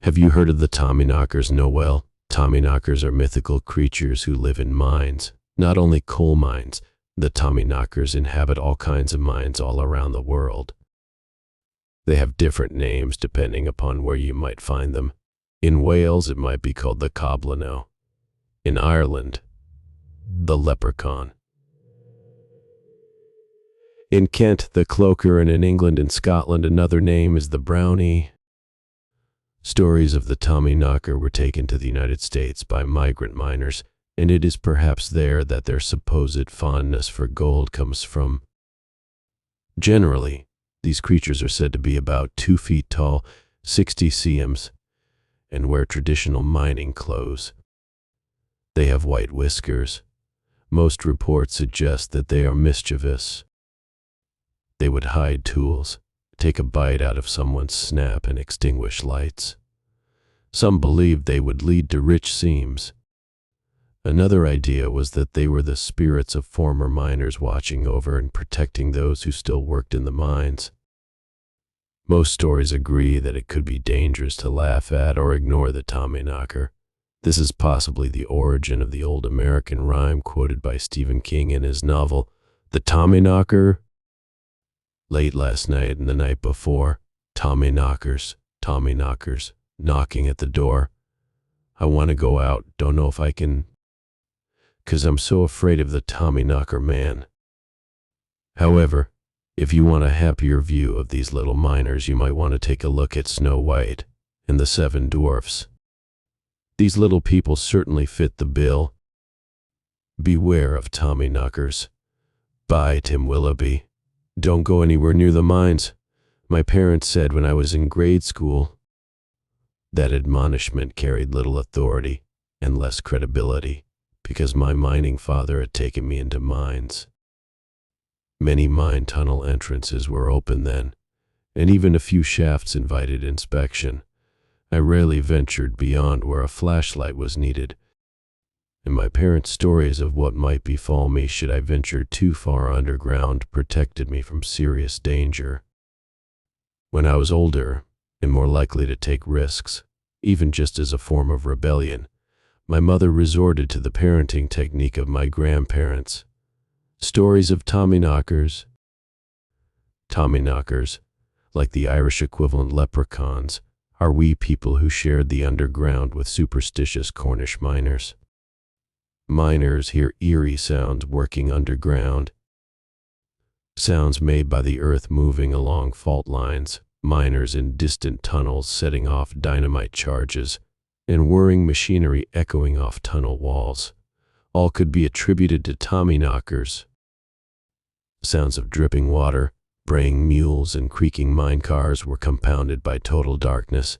Have you heard of the Tommyknockers, Noel? Tommyknockers are mythical creatures who live in mines. Not only coal mines, the Tommyknockers inhabit all kinds of mines all around the world. They have different names depending upon where you might find them. In Wales, it might be called the Coblynau. In Ireland, the Leprechaun. In Kent, the Cloaker, and in England and Scotland, another name is the Brownie. Stories of the Tommyknocker were taken to the United States by migrant miners, and it is perhaps there that their supposed fondness for gold comes from. Generally, these creatures are said to be about 2 feet tall, 60 cms, and wear traditional mining clothes. They have white whiskers. Most reports suggest that they are mischievous. They would hide tools, take a bite out of someone's snap, and extinguish lights. Some believed they would lead to rich seams. Another idea was that they were the spirits of former miners watching over and protecting those who still worked in the mines. Most stories agree that it could be dangerous to laugh at or ignore the Tommyknocker. This is possibly the origin of the old American rhyme quoted by Stephen King in his novel, The Tommyknocker. Late last night and the night before, Tommyknockers, knocking at the door. I want to go out, don't know if I can, 'cause I'm so afraid of the Tommyknocker man. However, if you want a happier view of these little miners, you might want to take a look at Snow White and the Seven Dwarfs. These little people certainly fit the bill. Beware of Tommyknockers. Bye, Tim Willoughby. Don't go anywhere near the mines. My parents said when I was in grade school. That admonishment carried little authority and less credibility, because my mining father had taken me into mines. Many mine tunnel entrances were open then, and even a few shafts invited inspection. I rarely ventured beyond where a flashlight was needed, and my parents' stories of what might befall me should I venture too far underground protected me from serious danger. When I was older and more likely to take risks, even just as a form of rebellion, my mother resorted to the parenting technique of my grandparents. Stories of Tommyknockers. Tommyknockers, like the Irish equivalent leprechauns, are wee people who shared the underground with superstitious Cornish miners. Miners hear eerie sounds working underground. Sounds made by the earth moving along fault lines, miners in distant tunnels setting off dynamite charges, and whirring machinery echoing off tunnel walls. All could be attributed to Tommyknockers. Sounds of dripping water, braying mules, and creaking mine cars were compounded by total darkness.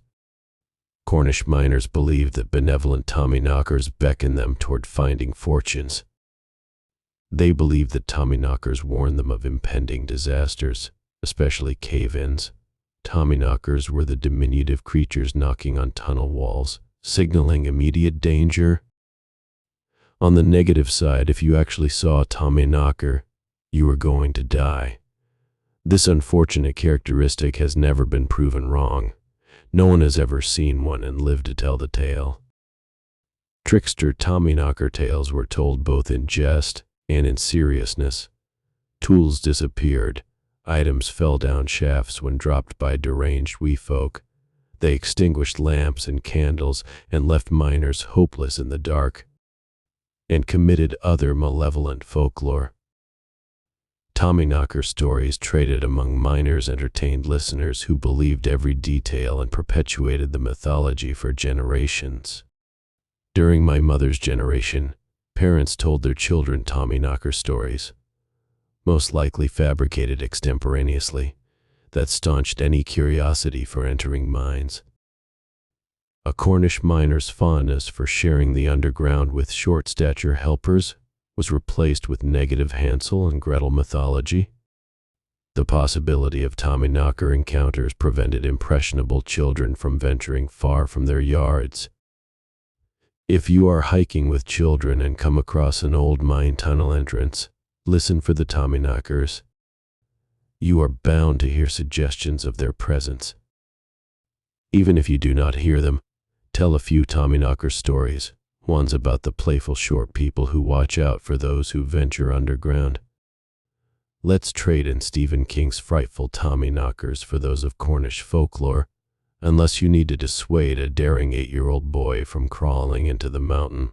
Cornish miners believed that benevolent Tommyknockers beckoned them toward finding fortunes. They believed that Tommyknockers warned them of impending disasters, especially cave-ins. Tommyknockers were the diminutive creatures knocking on tunnel walls, signaling immediate danger. On the negative side, if you actually saw a Tommyknocker, you were going to die. This unfortunate characteristic has never been proven wrong. No one has ever seen one and lived to tell the tale. Trickster Tommyknocker tales were told both in jest and in seriousness. Tools disappeared. Items fell down shafts when dropped by deranged wee folk. They extinguished lamps and candles and left miners hopeless in the dark, and committed other malevolent folklore. Tommyknocker stories traded among miners entertained listeners who believed every detail and perpetuated the mythology for generations. During my mother's generation, parents told their children Tommyknocker stories, most likely fabricated extemporaneously, that staunched any curiosity for entering mines. A Cornish miner's fondness for sharing the underground with short-stature helpers was replaced with negative Hansel and Gretel mythology. The possibility of Tommyknocker encounters prevented impressionable children from venturing far from their yards. If you are hiking with children and come across an old mine tunnel entrance, listen for the Tommyknockers. You are bound to hear suggestions of their presence. Even if you do not hear them, tell a few Tommyknocker stories. One's about the playful short people who watch out for those who venture underground. Let's trade in Stephen King's frightful Tommyknockers for those of Cornish folklore, unless you need to dissuade a daring 8-year-old boy from crawling into the mountain.